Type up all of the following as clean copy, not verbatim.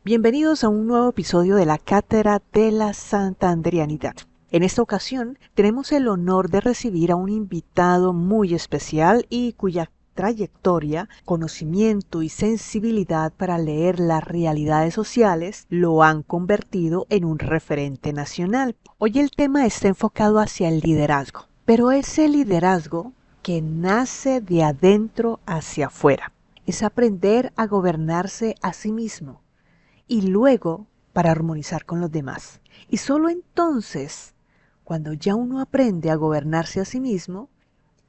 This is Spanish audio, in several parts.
Bienvenidos a un nuevo episodio de la Cátedra de la Santanderianidad. En esta ocasión tenemos el honor de recibir a un invitado muy especial y cuya trayectoria, conocimiento y sensibilidad para leer las realidades sociales lo han convertido en un referente nacional. Hoy el tema está enfocado hacia el liderazgo, pero ese liderazgo que nace de adentro hacia afuera. Es aprender a gobernarse a sí mismo y luego para armonizar con los demás. Y solo entonces, cuando ya uno aprende a gobernarse a sí mismo,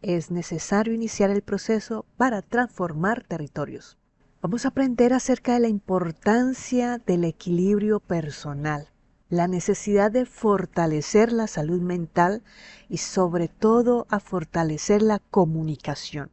es necesario iniciar el proceso para transformar territorios. Vamos a aprender acerca de la importancia del equilibrio personal, la necesidad de fortalecer la salud mental y sobre todo a fortalecer la comunicación,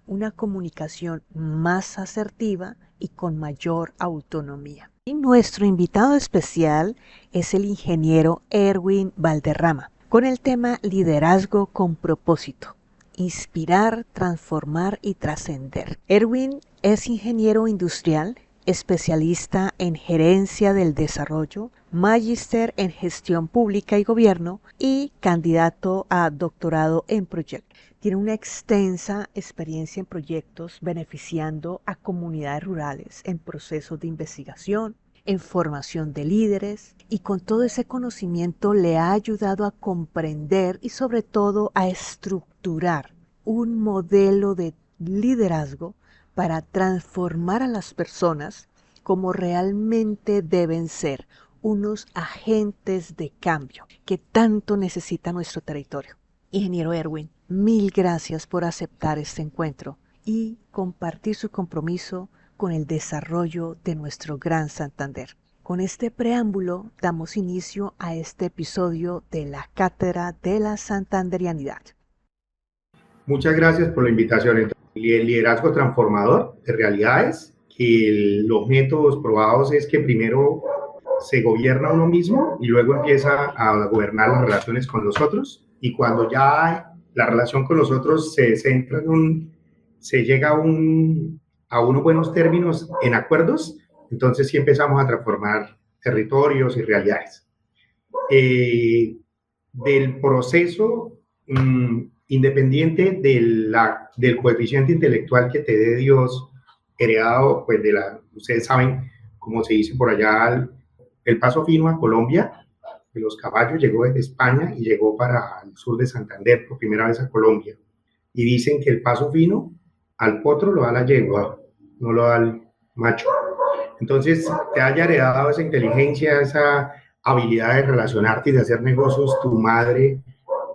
una comunicación más asertiva y con mayor autonomía. Y nuestro invitado especial es el ingeniero Erwin Valderrama, con el tema Liderazgo con propósito. Inspirar, transformar y trascender. Erwin es ingeniero industrial, especialista en gerencia del desarrollo, magíster en gestión pública y gobierno y candidato a doctorado en proyectos. Tiene una extensa experiencia en proyectos beneficiando a comunidades rurales en procesos de investigación, en formación de líderes, y con todo ese conocimiento le ha ayudado a comprender y sobre todo a estructurar un modelo de liderazgo para transformar a las personas como realmente deben ser, unos agentes de cambio que tanto necesita nuestro territorio. Ingeniero Erwin, mil gracias por aceptar este encuentro y compartir su compromiso con el desarrollo de nuestro Gran Santander. Con este preámbulo damos inicio a este episodio de la Cátedra de la Santanderianidad. Muchas gracias por la invitación. El liderazgo transformador de realidades, que los métodos probados es que primero se gobierna uno mismo y luego empieza a gobernar las relaciones con los otros, y cuando ya la relación con los otros se centra se llega a unos buenos términos en acuerdos, entonces sí empezamos a transformar territorios y realidades. Del proceso independiente del coeficiente intelectual que te dé Dios, heredado, pues ustedes saben, como se dice por allá, el paso fino a Colombia, de los caballos, llegó desde España y llegó para el sur de Santander por primera vez a Colombia. Y dicen que el paso fino al potro lo da la yegua, no lo da el macho. Entonces, te haya heredado esa inteligencia, esa habilidad de relacionarte y de hacer negocios, tu madre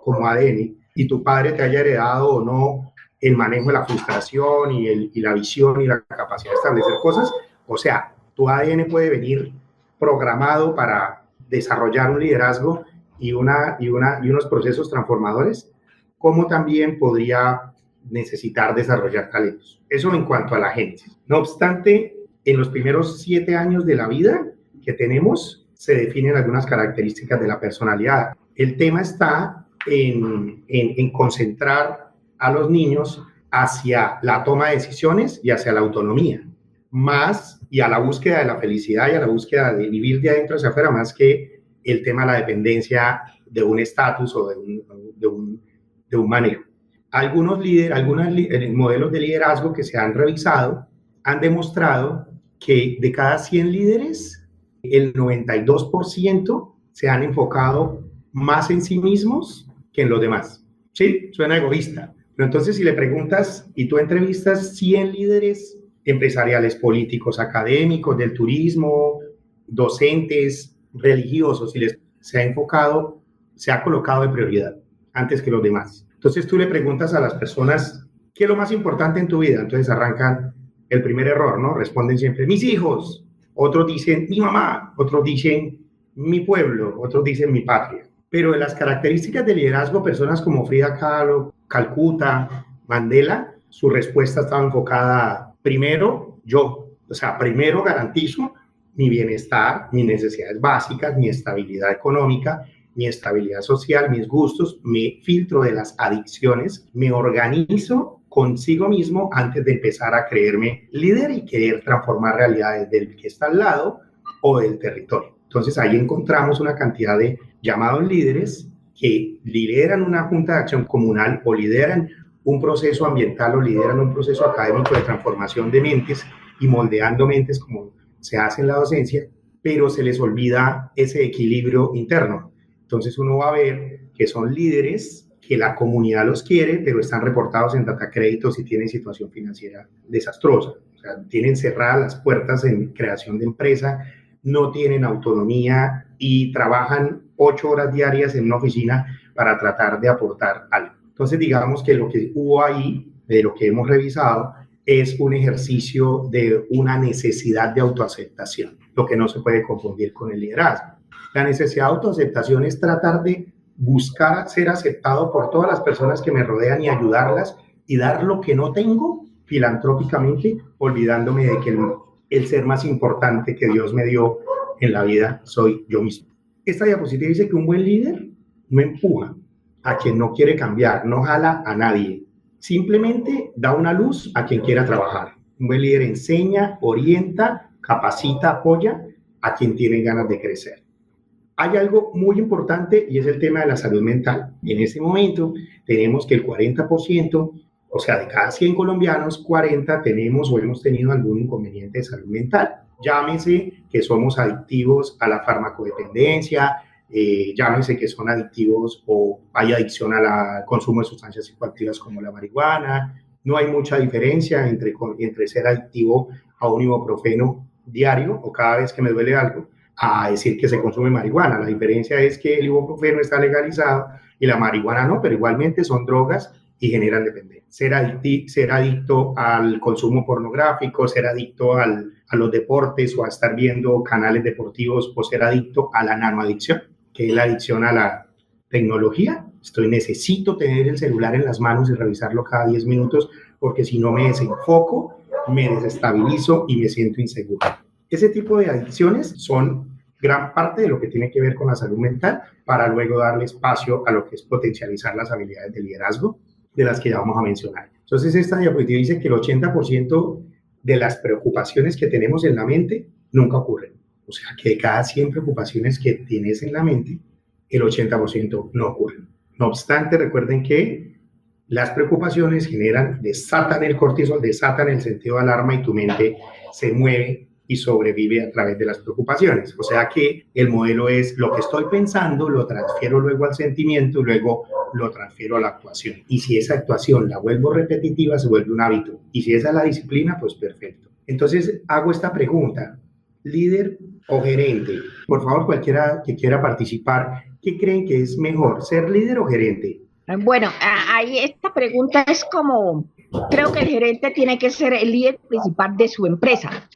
como ADN, y tu padre te haya heredado o no el manejo de la frustración y la visión y la capacidad de establecer cosas. O sea, tu ADN puede venir programado para desarrollar un liderazgo y unos procesos transformadores, como también podría necesitar desarrollar talentos. Eso en cuanto a la gente. No obstante, en los primeros 7 años de la vida que tenemos, se definen algunas características de la personalidad. El tema está en concentrar a los niños hacia la toma de decisiones y hacia la autonomía, más y a la búsqueda de la felicidad y a la búsqueda de vivir de adentro hacia afuera, más que el tema de la dependencia de un estatus o de un manejo. Algunos modelos de liderazgo que se han revisado han demostrado que de cada 100 líderes, el 92% se han enfocado más en sí mismos que en los demás. Sí, suena egoísta, pero entonces si le preguntas y tú entrevistas 100 líderes empresariales, políticos, académicos, del turismo, docentes, religiosos, y se ha colocado de prioridad antes que los demás. Entonces tú le preguntas a las personas, ¿qué es lo más importante en tu vida? Entonces arrancan el primer error, ¿no? Responden siempre, mis hijos. Otros dicen, mi mamá. Otros dicen, mi pueblo. Otros dicen, mi patria. Pero de las características de liderazgo, personas como Frida Kahlo, Calcuta, Mandela, su respuesta estaba enfocada primero yo. O sea, primero garantizo mi bienestar, mis necesidades básicas, mi estabilidad económica, mi estabilidad social, mis gustos, me filtro de las adicciones, me organizo consigo mismo antes de empezar a creerme líder y querer transformar realidades del que está al lado o del territorio. Entonces ahí encontramos una cantidad de llamados líderes que lideran una junta de acción comunal o lideran un proceso ambiental o lideran un proceso académico de transformación de mentes y moldeando mentes como se hace en la docencia, pero se les olvida ese equilibrio interno. Entonces uno va a ver que son líderes que la comunidad los quiere, pero están reportados en data créditos y tienen situación financiera desastrosa. O sea, tienen cerradas las puertas en creación de empresa, no tienen autonomía y trabajan 8 horas diarias en una oficina para tratar de aportar algo. Entonces, digamos que lo que hubo ahí, de lo que hemos revisado, es un ejercicio de una necesidad de autoaceptación, lo que no se puede confundir con el liderazgo. La necesidad de autoaceptación es tratar de buscar ser aceptado por todas las personas que me rodean y ayudarlas y dar lo que no tengo filantrópicamente, olvidándome de que el ser más importante que Dios me dio en la vida soy yo mismo. Esta diapositiva dice que un buen líder no empuja a quien no quiere cambiar, no jala a nadie, simplemente da una luz a quien quiera trabajar. Un buen líder enseña, orienta, capacita, apoya a quien tiene ganas de crecer. Hay algo muy importante y es el tema de la salud mental. En este momento tenemos que el 40%, o sea, de cada 100 colombianos, 40 tenemos o hemos tenido algún inconveniente de salud mental. Llámese que somos adictivos a la farmacodependencia, llámese que son adictivos o hay adicción al consumo de sustancias psicoactivas como la marihuana. No hay mucha diferencia entre ser adictivo a un ibuprofeno diario o cada vez que me duele algo a decir que se consume marihuana. La diferencia es que el ibuprofeno está legalizado y la marihuana no, pero igualmente son drogas y generan dependencia. Ser adicto al consumo pornográfico, ser adicto a los deportes o a estar viendo canales deportivos o ser adicto a la nanoadicción, que es la adicción a la tecnología. Necesito tener el celular en las manos y revisarlo cada 10 minutos porque si no me desenfoco, me desestabilizo y me siento inseguro. Ese tipo de adicciones son gran parte de lo que tiene que ver con la salud mental para luego darle espacio a lo que es potencializar las habilidades de liderazgo de las que ya vamos a mencionar. Entonces, esta diapositiva dice que el 80% de las preocupaciones que tenemos en la mente nunca ocurren. O sea, que de cada 100 preocupaciones que tienes en la mente, el 80% no ocurren. No obstante, recuerden que las preocupaciones desatan el cortisol, desatan el sentido de alarma y tu mente se mueve y sobrevive a través de las preocupaciones. O sea que el modelo es lo que estoy pensando, lo transfiero luego al sentimiento y luego lo transfiero a la actuación. Y si esa actuación la vuelvo repetitiva, se vuelve un hábito. Y si esa es la disciplina, pues perfecto. Entonces hago esta pregunta, líder o gerente. Por favor, cualquiera que quiera participar, ¿qué creen que es mejor, ser líder o gerente? Bueno, ahí esta pregunta es como, creo que el gerente tiene que ser el líder principal de su empresa,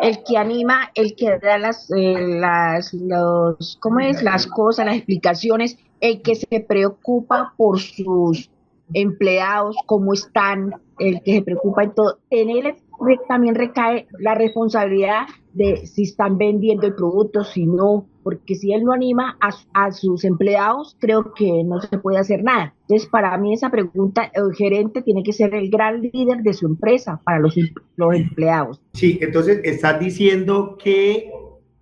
el que anima, el que da ¿cómo es? Las cosas, las explicaciones, el que se preocupa por sus empleados, cómo están, el que se preocupa en todo. En él también recae la responsabilidad de si están vendiendo el producto, si no, porque si él no anima a sus empleados, creo que no se puede hacer nada. Entonces, para mí esa pregunta, el gerente tiene que ser el gran líder de su empresa para los empleados. Sí, entonces estás diciendo que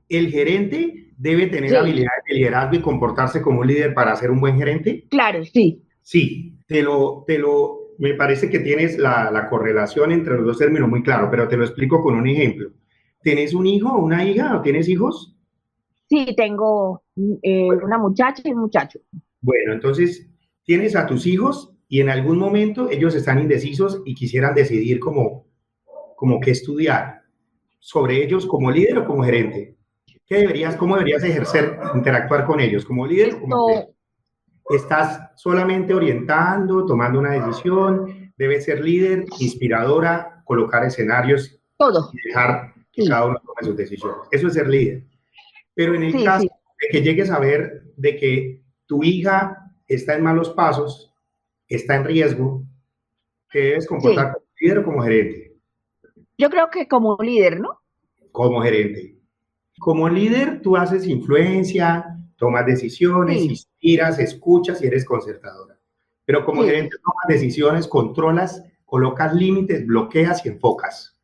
el gerente debe tener habilidades de liderazgo y comportarse como un líder para ser un buen gerente. Claro, sí. Sí, me parece que tienes la correlación entre los dos términos muy claro, pero te lo explico con un ejemplo. ¿Tienes un hijo o una hija o tienes hijos? Sí, tengo una muchacha y un muchacho. Bueno, entonces tienes a tus hijos y en algún momento ellos están indecisos y quisieran decidir como qué estudiar. ¿Sobre ellos como líder o como gerente? ¿Cómo deberías ejercer, interactuar con ellos? ¿Como líder o como gerente? ¿Estás solamente orientando, tomando una decisión? ¿Debes ser líder, inspiradora, colocar escenarios todo y dejar que cada uno tome sus decisiones? Eso es ser líder. Pero en el caso de que llegues a ver de que tu hija está en malos pasos, está en riesgo, ¿te debes comportar como líder o como gerente? Yo creo que como líder, ¿no? Como gerente. Como líder, tú haces influencia, tomas decisiones, inspiras, escuchas y eres concertadora. Pero como gerente tomas decisiones, controlas, colocas límites, bloqueas y enfocas.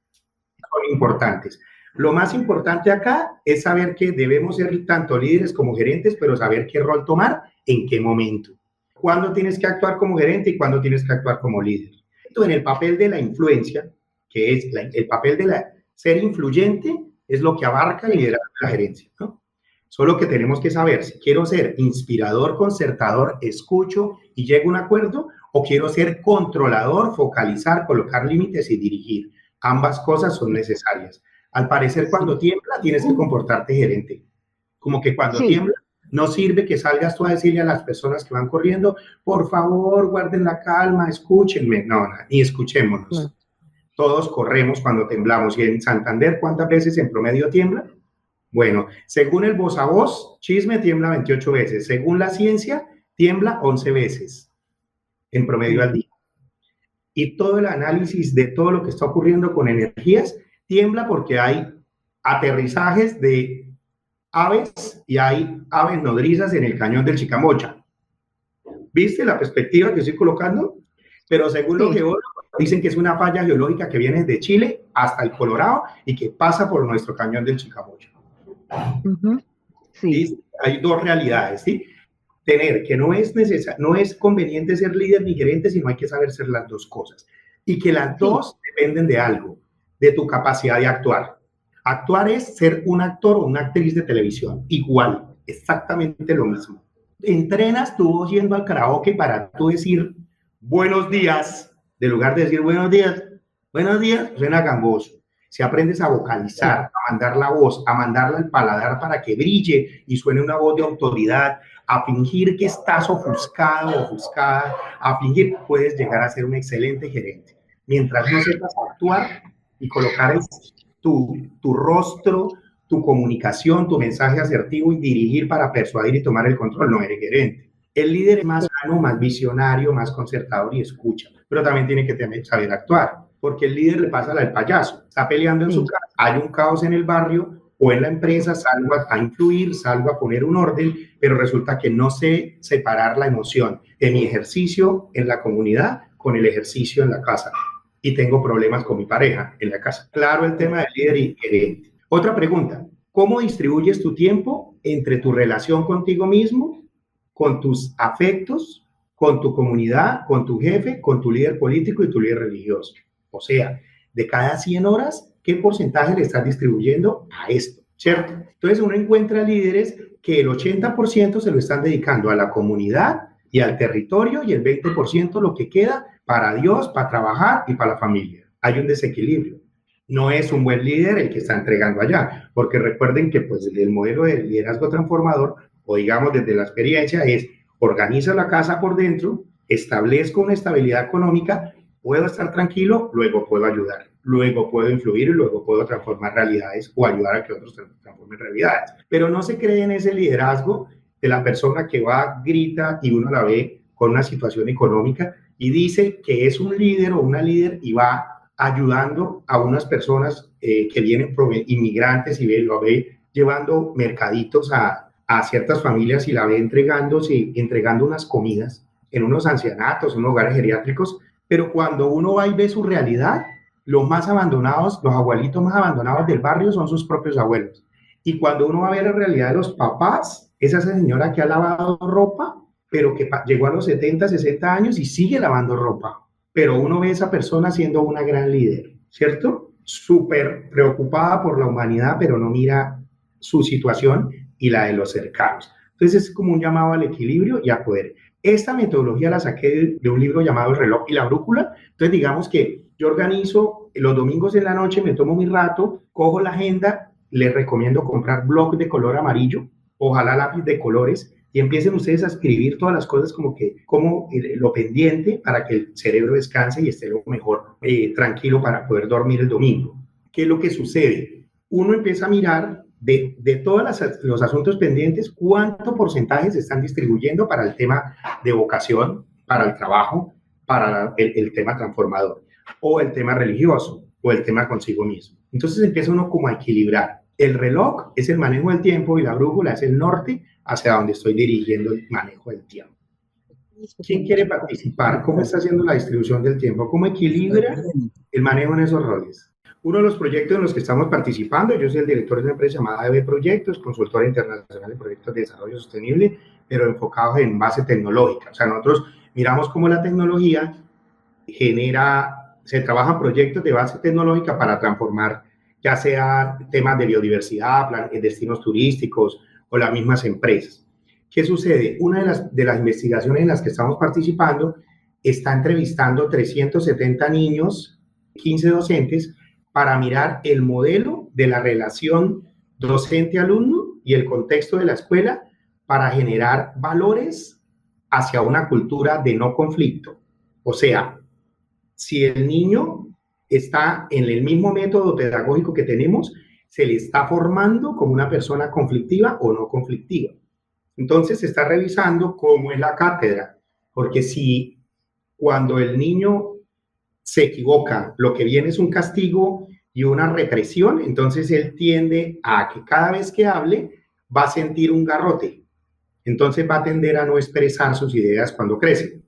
Son importantes. Lo más importante acá es saber que debemos ser tanto líderes como gerentes, pero saber qué rol tomar, en qué momento. Cuándo tienes que actuar como gerente y cuándo tienes que actuar como líder. En el papel de la influencia, que es el papel de ser influyente, es lo que abarca el liderazgo de la gerencia, ¿no? Solo que tenemos que saber si quiero ser inspirador, concertador, escucho y llego a un acuerdo, o quiero ser controlador, focalizar, colocar límites y dirigir. Ambas cosas son necesarias. Al parecer, cuando tiembla, tienes que comportarte gerente. Como que cuando tiembla, no sirve que salgas tú a decirle a las personas que van corriendo, por favor, guarden la calma, escúchenme. No, ni escuchémonos. No. Todos corremos cuando temblamos. ¿Y en Santander cuántas veces en promedio tiembla? Bueno, según el voz a voz, chisme tiembla 28 veces. Según la ciencia, tiembla 11 veces en promedio al día. Y todo el análisis de todo lo que está ocurriendo con energías tiembla porque hay aterrizajes de aves y hay aves nodrizas en el cañón del Chicamocha. ¿Viste la perspectiva que estoy colocando? Pero según los geólogos, dicen que es una falla geológica que viene de Chile hasta el Colorado y que pasa por nuestro cañón del Chicamocha. Sí. Hay dos realidades, ¿sí? Tener que no es conveniente ser líder ni gerente, sino hay que saber ser las dos cosas. Y que las dos dependen de algo, de tu capacidad de actuar. Actuar es ser un actor o una actriz de televisión, igual, exactamente lo mismo. Entrenas tu voz yendo al karaoke para tú decir buenos días, de lugar de decir buenos días, suena gangoso. Si aprendes a vocalizar, a mandar la voz, a mandarla al paladar para que brille y suene una voz de autoridad, a fingir que estás ofuscado o ofuscada, a fingir, puedes llegar a ser un excelente gerente. Mientras no sepas actuar y colocar tu rostro, tu comunicación, tu mensaje asertivo y dirigir para persuadir y tomar el control, no eres gerente. El líder es más sano, más visionario, más concertador y escucha, pero también tiene que saber actuar, porque el líder le pasa la del payaso, está peleando en su casa, hay un caos en el barrio o en la empresa, salgo a influir, salgo a poner un orden, pero resulta que no sé separar la emoción de mi ejercicio en la comunidad con el ejercicio en la casa. Y tengo problemas con mi pareja en la casa. Claro, el tema del líder y gerente. Otra pregunta, ¿cómo distribuyes tu tiempo entre tu relación contigo mismo, con tus afectos, con tu comunidad, con tu jefe, con tu líder político y tu líder religioso? O sea, de cada 100 horas, ¿qué porcentaje le estás distribuyendo a esto? ¿Cierto? Entonces uno encuentra líderes que el 80% se lo están dedicando a la comunidad y al territorio y el 20% lo que queda para Dios, para trabajar y para la familia. Hay un desequilibrio. No es un buen líder el que está entregando allá, porque recuerden que pues el modelo de liderazgo transformador, o digamos desde la experiencia, es organiza la casa por dentro, establezco una estabilidad económica, puedo estar tranquilo, luego puedo ayudar, luego puedo influir y luego puedo transformar realidades o ayudar a que otros transformen realidades. Pero no se cree en ese liderazgo de la persona que va, grita y uno la ve con una situación económica y dice que es un líder o una líder y va ayudando a unas personas que vienen inmigrantes y lo ve llevando mercaditos a ciertas familias y la ve entregando unas comidas en unos ancianatos, en unos hogares geriátricos, pero cuando uno va y ve su realidad, los más abandonados, los abuelitos más abandonados del barrio son sus propios abuelos. Y cuando uno va a ver la realidad de los papás, es esa señora que ha lavado ropa, pero que llegó a los 70, 60 años y sigue lavando ropa. Pero uno ve a esa persona siendo una gran líder, ¿cierto? Súper preocupada por la humanidad, pero no mira su situación y la de los cercanos. Entonces es como un llamado al equilibrio y a poder. Esta metodología la saqué de un libro llamado El reloj y la brújula. Entonces digamos que yo organizo los domingos en la noche, me tomo mi rato, cojo la agenda, les recomiendo comprar bloc de color amarillo, ojalá lápiz de colores, y empiecen ustedes a escribir todas las cosas como lo pendiente para que el cerebro descanse y esté lo mejor tranquilo para poder dormir el domingo. ¿Qué es lo que sucede? Uno empieza a mirar de todos los asuntos pendientes, cuánto porcentaje se están distribuyendo para el tema de vocación, para el trabajo, para el tema transformador, o el tema religioso, o el tema consigo mismo. Entonces empieza uno como a equilibrar. El reloj es el manejo del tiempo y la brújula es el norte hacia donde estoy dirigiendo el manejo del tiempo. ¿Quién quiere participar? ¿Cómo está haciendo la distribución del tiempo? ¿Cómo equilibra el manejo en esos roles? Uno de los proyectos en los que estamos participando, yo soy el director de una empresa llamada EB Proyectos, consultora internacional de proyectos de desarrollo sostenible, pero enfocados en base tecnológica. O sea, nosotros miramos cómo la tecnología se trabajan proyectos de base tecnológica para transformar ya sea temas de biodiversidad, destinos turísticos o las mismas empresas. ¿Qué sucede? Una de las investigaciones en las que estamos participando está entrevistando 370 niños, 15 docentes, para mirar el modelo de la relación docente-alumno y el contexto de la escuela para generar valores hacia una cultura de no conflicto. O sea, si el niño está en el mismo método pedagógico que tenemos, se le está formando como una persona conflictiva o no conflictiva. Entonces se está revisando cómo es la cátedra, porque si cuando el niño se equivoca, lo que viene es un castigo y una represión, entonces él tiende a que cada vez que hable va a sentir un garrote, entonces va a tender a no expresar sus ideas cuando crece.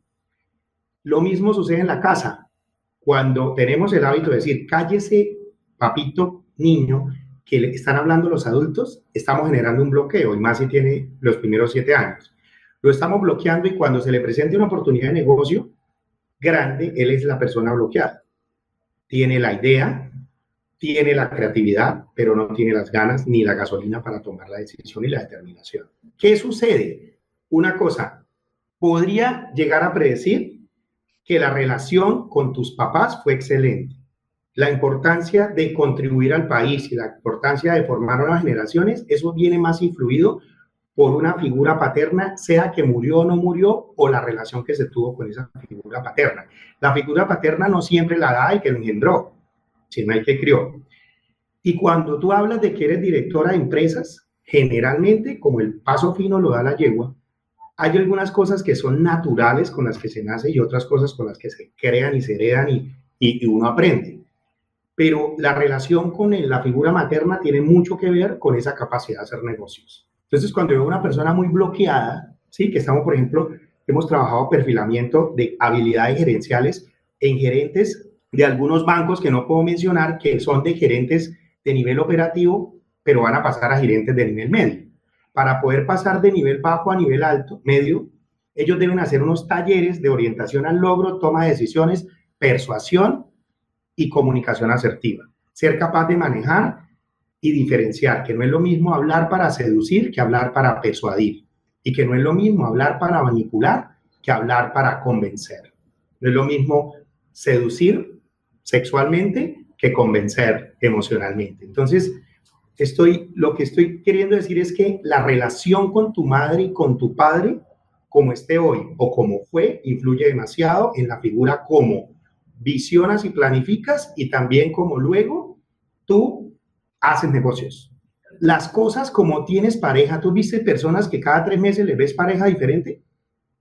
Lo mismo sucede en la casa. Cuando tenemos el hábito de decir, cállese, papito, niño, que le están hablando los adultos, estamos generando un bloqueo, y más si tiene los primeros 7 años. Lo estamos bloqueando y cuando se le presente una oportunidad de negocio grande, él es la persona bloqueada. Tiene la idea, tiene la creatividad, pero no tiene las ganas ni la gasolina para tomar la decisión y la determinación. ¿Qué sucede? Una cosa, podría llegar a predecir que la relación con tus papás fue excelente. La importancia de contribuir al país y la importancia de formar nuevas generaciones, eso viene más influido por una figura paterna, sea que murió o no murió, o la relación que se tuvo con esa figura paterna. La figura paterna no siempre la da el que lo engendró, sino el que crió. Y cuando tú hablas de que eres directora de empresas, generalmente, como el paso fino lo da la yegua, hay algunas cosas que son naturales con las que se nace y otras cosas con las que se crean y se heredan y uno aprende. Pero la relación con la figura materna tiene mucho que ver con esa capacidad de hacer negocios. Entonces, cuando veo una persona muy bloqueada, ¿sí? Que estamos, por ejemplo, hemos trabajado perfilamiento de habilidades gerenciales en gerentes de algunos bancos que no puedo mencionar, que son de gerentes de nivel operativo, pero van a pasar a gerentes de nivel medio. Para poder pasar de nivel bajo a nivel alto, medio, ellos deben hacer unos talleres de orientación al logro, toma de decisiones, persuasión y comunicación asertiva. Ser capaz de manejar y diferenciar, que no es lo mismo hablar para seducir que hablar para persuadir, y que no es lo mismo hablar para manipular que hablar para convencer. No es lo mismo seducir sexualmente que convencer emocionalmente. Entonces, lo que estoy queriendo decir es que la relación con tu madre y con tu padre, como esté hoy o como fue, influye demasiado en la figura como visionas y planificas y también como luego tú haces negocios. Las cosas como tienes pareja, tú viste personas que cada 3 meses les ves pareja diferente.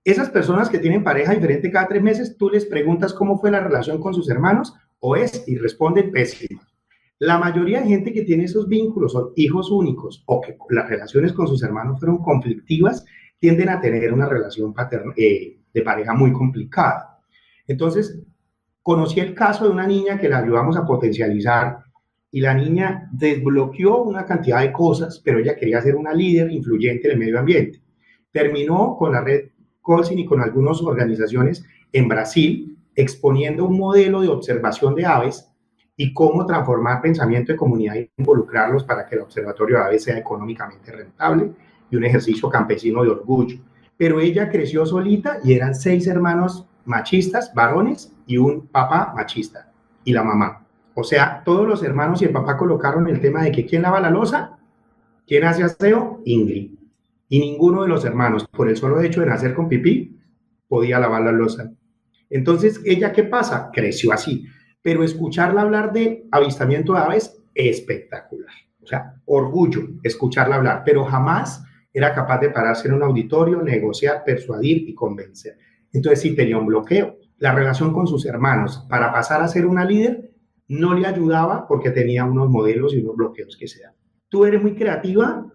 Esas personas que tienen pareja diferente cada 3 meses, tú les preguntas cómo fue la relación con sus hermanos y responden pésimo. La mayoría de gente que tiene esos vínculos son hijos únicos o que las relaciones con sus hermanos fueron conflictivas, tienden a tener una relación de pareja muy complicada. Entonces, conocí el caso de una niña que la ayudamos a potencializar y la niña desbloqueó una cantidad de cosas, pero ella quería ser una líder influyente en el medio ambiente. Terminó con la red Colsin y con algunas organizaciones en Brasil, exponiendo un modelo de observación de aves y cómo transformar pensamiento de comunidad e involucrarlos para que el observatorio de aves sea económicamente rentable y un ejercicio campesino de orgullo. Pero ella creció solita y eran 6 hermanos machistas, varones, y un papá machista, y la mamá. O sea, todos los hermanos y el papá colocaron el tema de que ¿quién lava la loza? ¿Quién hace aseo? Ingrid. Y ninguno de los hermanos, por el solo hecho de nacer con pipí, podía lavar la loza. Entonces, ¿ella qué pasa? Creció así. Pero escucharla hablar de avistamiento de aves, espectacular. O sea, orgullo escucharla hablar, pero jamás era capaz de pararse en un auditorio, negociar, persuadir y convencer. Entonces sí tenía un bloqueo. La relación con sus hermanos para pasar a ser una líder no le ayudaba porque tenía unos modelos y unos bloqueos que se dan. Tú eres muy creativa,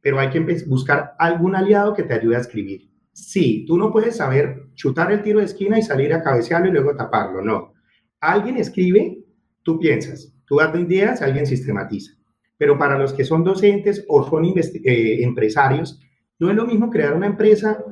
pero hay que buscar algún aliado que te ayude a escribir. Sí, tú no puedes saber chutar el tiro de esquina y salir a cabecearlo y luego taparlo, no. Alguien escribe, tú piensas, Tú das ideas, alguien sistematiza. Pero para los que son docentes o son empresarios, no es lo mismo crear una empresa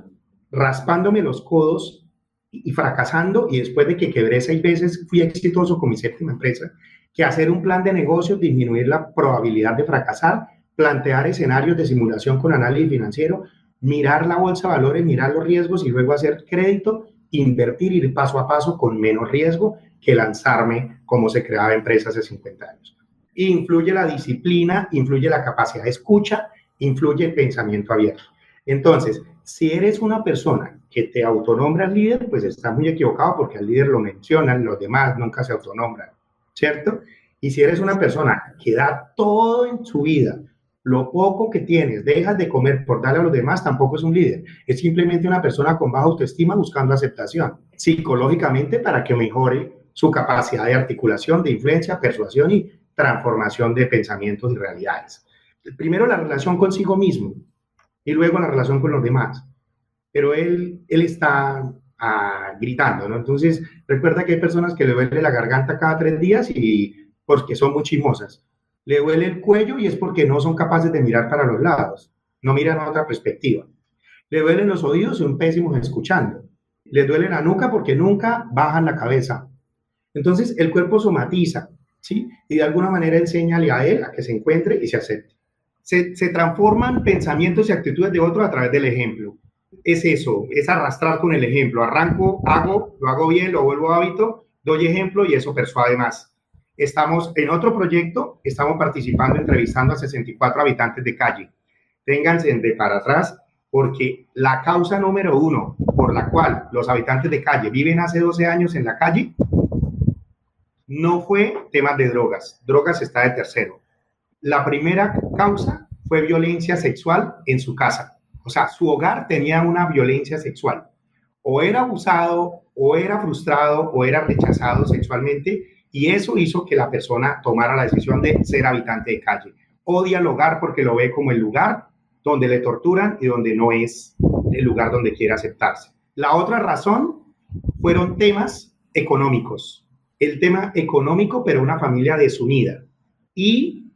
raspándome los codos y fracasando, y después de que quebré 6 veces fui exitoso con mi séptima empresa, que hacer un plan de negocio, disminuir la probabilidad de fracasar, plantear escenarios de simulación con análisis financiero, mirar la bolsa de valores, mirar los riesgos y luego hacer crédito, invertir, ir paso a paso con menos riesgo que lanzarme como se creaba empresas hace 50 años. Influye la disciplina, influye la capacidad de escucha, influye el pensamiento abierto. Entonces, si eres una persona que te autonombras líder, pues estás muy equivocado porque al líder lo mencionan, los demás nunca se autonombran, ¿cierto? Y si eres una persona que da todo en su vida, lo poco que tienes, dejas de comer por darle a los demás, tampoco es un líder. Es simplemente una persona con baja autoestima buscando aceptación psicológicamente para que mejore su capacidad de articulación, de influencia, persuasión y transformación de pensamientos y realidades. Primero la relación consigo mismo y luego la relación con los demás. Pero él está gritando, ¿no? Entonces, recuerda que hay personas que le duele la garganta cada 3 días y porque son muy chismosas. Le duele el cuello y es porque no son capaces de mirar para los lados, no miran a otra perspectiva. Le duelen los oídos y son pésimos escuchando. Le duele la nuca porque nunca bajan la cabeza. Entonces, el cuerpo somatiza, ¿sí? Y de alguna manera enséñale a él a que se encuentre y se acepte. Se transforman pensamientos y actitudes de otros a través del ejemplo. Es eso, es arrastrar con el ejemplo. Arranco, lo hago bien, lo vuelvo hábito, doy ejemplo y eso persuade más. Estamos en otro proyecto, estamos participando, entrevistando a 64 habitantes de calle. Ténganse de para atrás, porque la causa número 1 por la cual los habitantes de calle viven hace 12 años en la calle no fue temas de drogas. Drogas está de tercero. La primera causa fue violencia sexual en su casa. O sea, su hogar tenía una violencia sexual. O era abusado, o era frustrado, o era rechazado sexualmente, y eso hizo que la persona tomara la decisión de ser habitante de calle. Odia el hogar porque lo ve como el lugar donde le torturan y donde no es el lugar donde quiere aceptarse. La otra razón fueron temas económicos. El tema económico, pero una familia desunida. Y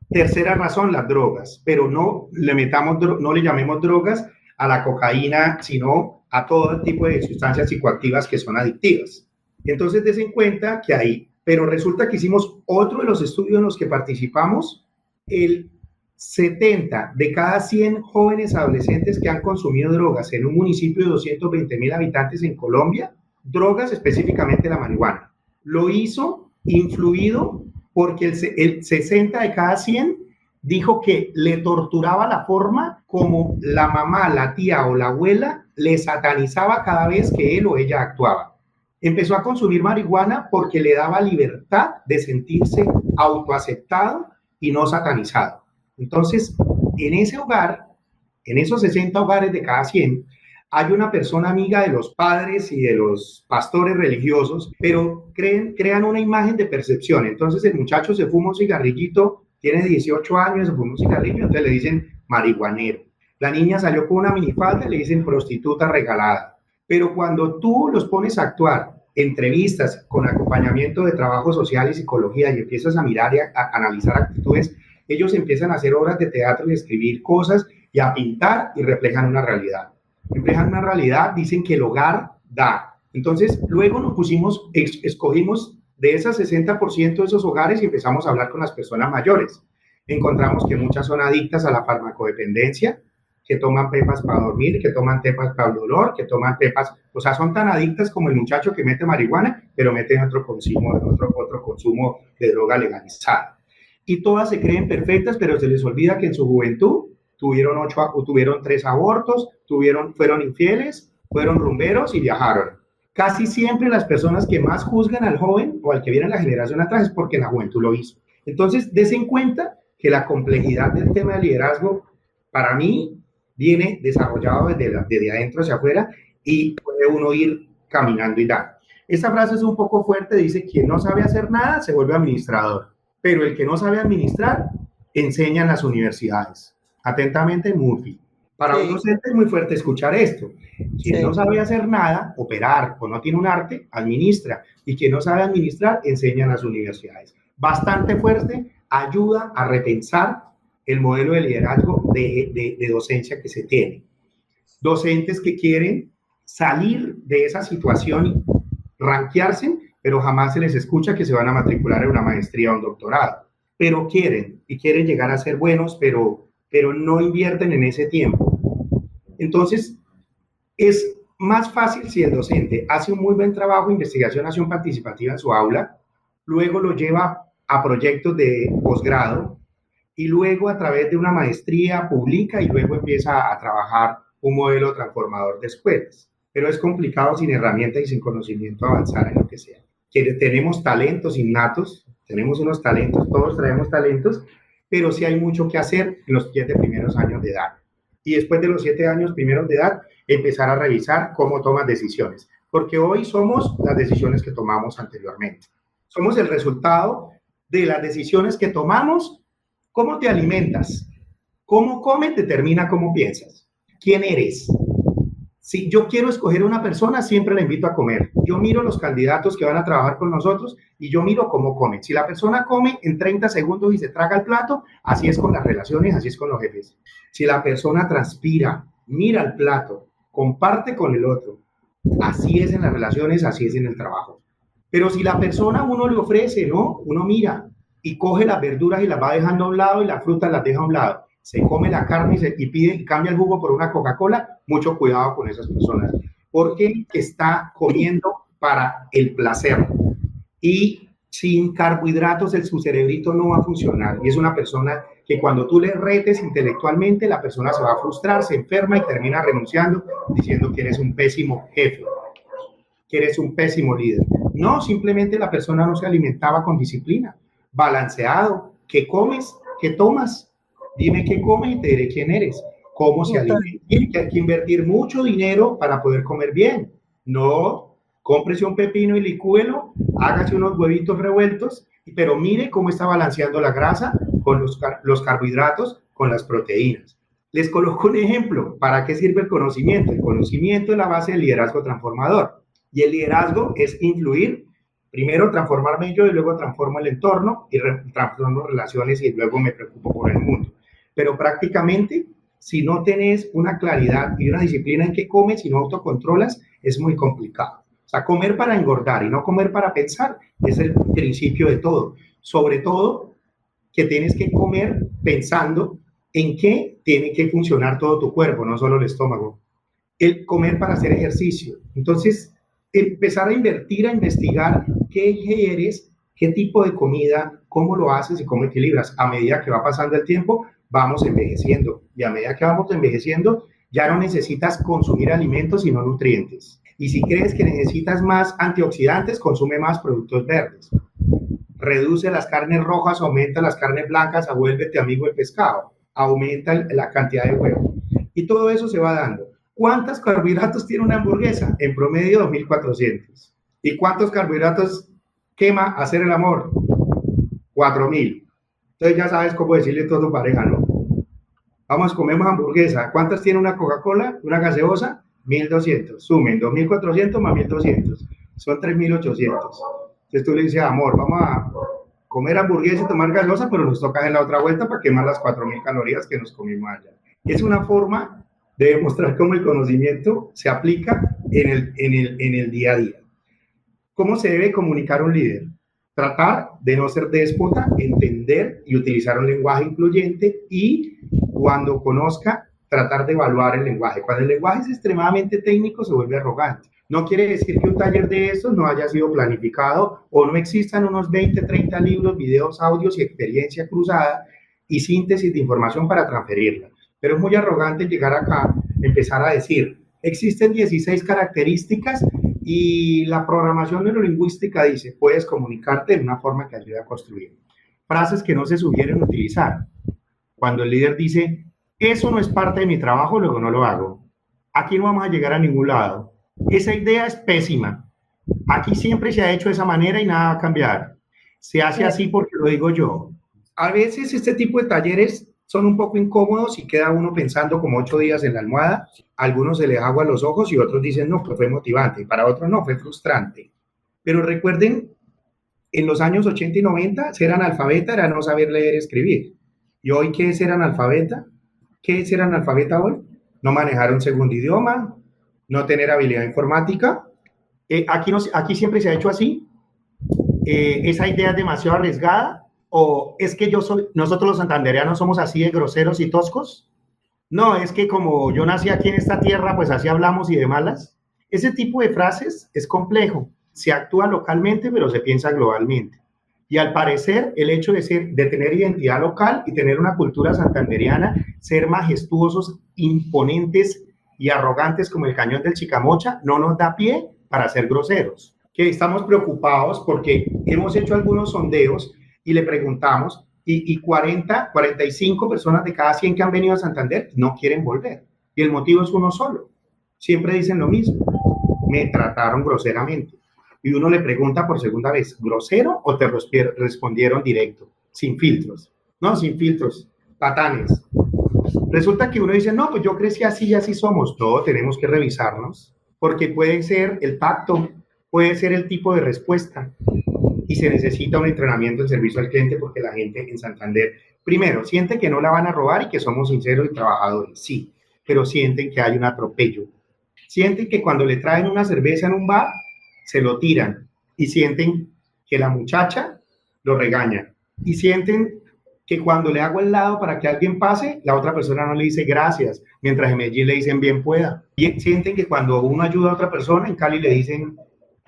tercera razón, las drogas, pero no le llamemos drogas a la cocaína, sino a todo tipo de sustancias psicoactivas que son adictivas. Entonces, des en cuenta que hay, pero resulta que hicimos otro de los estudios en los que participamos, el 70 de cada 100 jóvenes adolescentes que han consumido drogas en un municipio de 220,000 habitantes en Colombia, drogas, específicamente la marihuana. Lo hizo influido porque el 60 de cada 100 dijo que le torturaba la forma como la mamá, la tía o la abuela le satanizaba cada vez que él o ella actuaba. Empezó a consumir marihuana porque le daba libertad de sentirse autoaceptado y no satanizado. Entonces, en ese hogar, en esos 60 hogares de cada 100, hay una persona amiga de los padres y de los pastores religiosos, pero crean una imagen de percepción. Entonces el muchacho se fuma un cigarrillito, tiene 18 años, se fuma un cigarrillo, entonces le dicen marihuanero. La niña salió con una minifalda y le dicen prostituta regalada. Pero cuando tú los pones a actuar, entrevistas con acompañamiento de trabajo social y psicología y empiezas a mirar y a analizar actitudes, ellos empiezan a hacer obras de teatro y a escribir cosas y a pintar y reflejan una realidad. Reflejan una realidad, dicen que el hogar da. Entonces, luego nos escogimos de esas 60% de esos hogares y empezamos a hablar con las personas mayores. Encontramos que muchas son adictas a la farmacodependencia, que toman pepas para dormir, que toman pepas para el dolor, que toman pepas, o sea, son tan adictas como el muchacho que mete marihuana, pero mete otro consumo de droga legalizada. Y todas se creen perfectas, pero se les olvida que en su juventud tuvieron 3 abortos, fueron infieles, fueron rumberos y viajaron. Casi siempre las personas que más juzgan al joven o al que viene a la generación atrás es porque la juventud lo hizo. Entonces, des en cuenta que la complejidad del tema de liderazgo, para mí, viene desarrollado desde adentro hacia afuera y puede uno ir caminando y dar. Esta frase es un poco fuerte, dice, quien no sabe hacer nada se vuelve administrador, pero el que no sabe administrar enseña en las universidades. Atentamente, Murphy. Para un docente es muy fuerte escuchar esto. Quien no sabe hacer nada, operar o no tiene un arte, administra. Y quien no sabe administrar, enseña en las universidades. bastante fuerte, ayuda a repensar el modelo de liderazgo de docencia que se tiene. Docentes que quieren salir de esa situación y ranquearse, pero jamás se les escucha que se van a matricular en una maestría o un doctorado. Pero quieren llegar a ser buenos, pero no invierten en ese tiempo. Entonces, es más fácil si el docente hace un muy buen trabajo de investigación, acción participativa en su aula, luego lo lleva a proyectos de posgrado y luego a través de una maestría publica y luego empieza a trabajar un modelo transformador de escuelas. Pero es complicado sin herramientas y sin conocimiento avanzar en lo que sea. Tenemos talentos innatos, tenemos unos talentos, todos traemos talentos, pero sí hay mucho que hacer en los 7 primeros años de edad. Y después de los 7 años primeros de edad, empezar a revisar cómo tomas decisiones. Porque hoy somos las decisiones que tomamos anteriormente. Somos el resultado de las decisiones que tomamos. ¿Cómo te alimentas? ¿Cómo comes? Determina cómo piensas. ¿Quién eres? Si yo quiero escoger una persona, siempre la invito a comer. Yo miro los candidatos que van a trabajar con nosotros y yo miro cómo comen. Si la persona come en 30 segundos y se traga el plato, así es con las relaciones, así es con los jefes. Si la persona transpira, mira el plato, comparte con el otro, así es en las relaciones, así es en el trabajo. Pero si la persona uno le ofrece, ¿no? Uno mira y coge las verduras y las va dejando a un lado y las frutas las deja a un lado. Se come la carne y pide y cambia el jugo por una Coca-Cola, mucho cuidado con esas personas, porque está comiendo para el placer y sin carbohidratos su cerebrito no va a funcionar, y es una persona que cuando tú le retes intelectualmente, la persona se va a frustrar, se enferma y termina renunciando diciendo que eres un pésimo jefe, que eres un pésimo líder. No, simplemente la persona no se alimentaba con disciplina, balanceado. ¿Qué comes? ¿Qué tomas? Dime qué comes y te diré quién eres. ¿Cómo se alimenta? Hay que invertir mucho dinero para poder comer bien. No, cómprese un pepino y licúelo, hágase unos huevitos revueltos, pero mire cómo está balanceando la grasa con los carbohidratos, con las proteínas. Les coloco un ejemplo. ¿Para qué sirve el conocimiento? El conocimiento es la base del liderazgo transformador. Y el liderazgo es influir. Primero transformarme yo y luego transformo el entorno y transformo relaciones y luego me preocupo por el mundo. Pero prácticamente, si no tenés una claridad y una disciplina en qué comes y no autocontrolas, es muy complicado. O sea, comer para engordar y no comer para pensar es el principio de todo. Sobre todo, que tienes que comer pensando en qué tiene que funcionar todo tu cuerpo, no solo el estómago. El comer para hacer ejercicio. Entonces, empezar a invertir, a investigar qué eres, qué tipo de comida, cómo lo haces y cómo equilibras. A medida que va pasando el tiempo, vamos envejeciendo. Y a medida que vamos envejeciendo, ya no necesitas consumir alimentos, sino nutrientes. Y si crees que necesitas más antioxidantes, consume más productos verdes. Reduce las carnes rojas, aumenta las carnes blancas, vuélvete amigo del pescado. Aumenta la cantidad de huevo. Y todo eso se va dando. ¿Cuántos carbohidratos tiene una hamburguesa? En promedio 2.400. ¿Y cuántos carbohidratos quema hacer el amor? 4.000. Entonces ya sabes cómo decirle todo a tu pareja, ¿no? Vamos, comemos hamburguesa. ¿Cuántas tiene una Coca-Cola? ¿Una gaseosa? 1.200. Sumen 2.400 más 1.200. Son 3.800. Entonces tú le dices, amor, vamos a comer hamburguesa y tomar gaseosa, pero nos toca en la otra vuelta para quemar las 4.000 calorías que nos comimos allá. Es una forma de demostrar cómo el conocimiento se aplica en el día a día. ¿Cómo se debe comunicar un líder? Tratar de no ser déspota, entender y utilizar un lenguaje incluyente y cuando conozca, tratar de evaluar el lenguaje. Cuando el lenguaje es extremadamente técnico, se vuelve arrogante. No quiere decir que un taller de estos no haya sido planificado o no existan unos 20, 30 libros, videos, audios y experiencia cruzada y síntesis de información para transferirla. Pero es muy arrogante llegar acá, empezar a decir, existen 16 características y la programación neurolingüística dice, puedes comunicarte de una forma que ayude a construir. Frases que no se sugieren utilizar. Cuando el líder dice, eso no es parte de mi trabajo, luego no lo hago. Aquí no vamos a llegar a ningún lado. Esa idea es pésima. Aquí siempre se ha hecho de esa manera y nada va a cambiar. Se hace así porque lo digo yo. A veces este tipo de talleres son un poco incómodos y queda uno pensando como 8 días en la almohada. A algunos se les agua los ojos y otros dicen, no, que fue motivante. Y para otros no, fue frustrante. Pero recuerden En los años 80 y 90, ser analfabeta era no saber leer y escribir. ¿Y hoy qué es ser analfabeta? ¿Qué es ser analfabeta hoy? No manejar un segundo idioma, no tener habilidad informática. Aquí siempre se ha hecho así. Esa idea es demasiado arriesgada. ¿O es que nosotros los santandereanos somos así de groseros y toscos? No, es que como yo nací aquí en esta tierra, pues así hablamos y de malas. Ese tipo de frases es complejo. Se actúa localmente, pero se piensa globalmente. Y al parecer, el hecho de tener identidad local y tener una cultura santandereana, ser majestuosos, imponentes y arrogantes como el cañón del Chicamocha, no nos da pie para ser groseros. Que estamos preocupados porque hemos hecho algunos sondeos y le preguntamos, y 45 personas de cada 100 que han venido a Santander no quieren volver. Y el motivo es uno solo. Siempre dicen lo mismo. Me trataron groseramente. Y uno le pregunta por segunda vez, ¿grosero o te respondieron directo? Sin filtros. No, sin filtros. Patanes. Resulta que uno dice, no, pues yo crecí así y así somos. Todos tenemos que revisarnos, porque puede ser el pacto, puede ser el tipo de respuesta, y se necesita un entrenamiento en servicio al cliente porque la gente en Santander, primero, siente que no la van a robar y que somos sinceros y trabajadores, sí, pero sienten que hay un atropello. Sienten que cuando le traen una cerveza en un bar, se lo tiran y sienten que la muchacha lo regaña y sienten que cuando le hago el lado para que alguien pase, la otra persona no le dice gracias, mientras en Medellín le dicen bien pueda. Y sienten que cuando uno ayuda a otra persona, en Cali le dicen,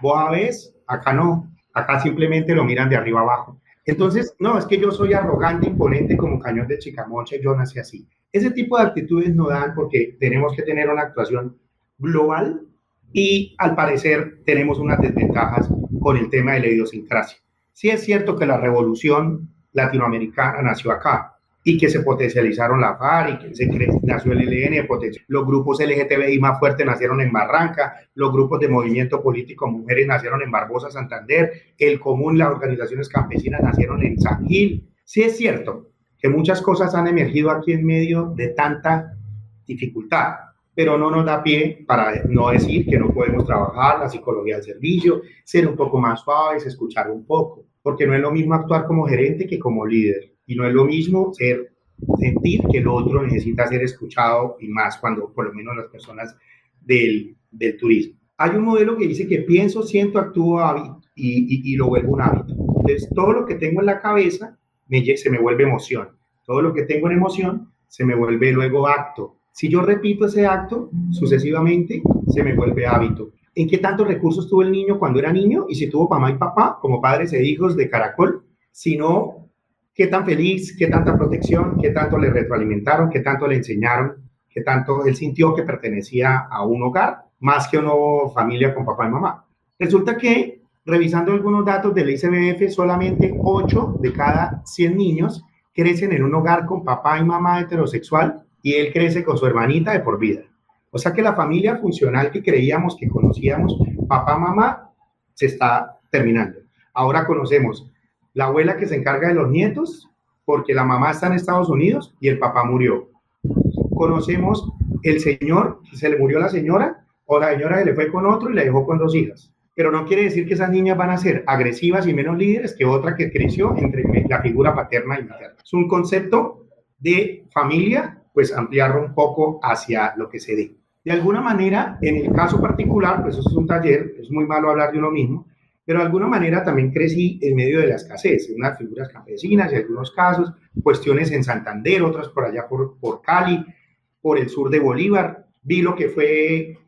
vos a ves, acá no, acá simplemente lo miran de arriba abajo. Entonces, no, es que yo soy arrogante, imponente como cañón de Chicamocha, yo nací así. Ese tipo de actitudes no dan porque tenemos que tener una actuación global y al parecer tenemos unas desventajas con el tema de la idiosincrasia. Sí es cierto que la revolución latinoamericana nació acá y que se potencializaron la FARC y que nació el ELN, los grupos LGTBI más fuertes nacieron en Barranca, los grupos de movimiento político mujeres nacieron en Barbosa, Santander, el Común, las organizaciones campesinas nacieron en San Gil. Sí es cierto que muchas cosas han emergido aquí en medio de tanta dificultad, pero no nos da pie para no decir que no podemos trabajar la psicología del servicio, ser un poco más suaves, escuchar un poco, porque no es lo mismo actuar como gerente que como líder, y no es lo mismo sentir que el otro necesita ser escuchado, y más cuando por lo menos las personas del turismo. Hay un modelo que dice que pienso, siento, actúo y lo vuelvo un hábito. Entonces, todo lo que tengo en la cabeza se me vuelve emoción. Todo lo que tengo en emoción se me vuelve luego acto. Si yo repito ese acto sucesivamente, se me vuelve hábito. ¿En qué tantos recursos tuvo el niño cuando era niño? Y si tuvo mamá y papá, como padres e hijos de Caracol, si no, qué tan feliz, qué tanta protección, qué tanto le retroalimentaron, qué tanto le enseñaron, qué tanto él sintió que pertenecía a un hogar, más que una familia con papá y mamá. Resulta que, revisando algunos datos del ICBF, solamente 8 de cada 100 niños crecen en un hogar con papá y mamá heterosexual, y él crece con su hermanita de por vida. O sea que la familia funcional que creíamos que conocíamos, papá, mamá, se está terminando. Ahora conocemos la abuela que se encarga de los nietos porque la mamá está en Estados Unidos y el papá murió. Conocemos el señor, se le murió la señora, o la señora se le fue con otro y le dejó con 2 hijas. Pero no quiere decir que esas niñas van a ser agresivas y menos líderes que otra que creció entre la figura paterna y materna. Es un concepto de familia, pues ampliarlo un poco hacia lo que se dé. De alguna manera, en el caso particular, pues eso es un taller, es muy malo hablar de uno mismo, pero de alguna manera también crecí en medio de la escasez, en unas figuras campesinas y en algunos casos, cuestiones en Santander, otras por allá por Cali, por el sur de Bolívar. Vi lo que fue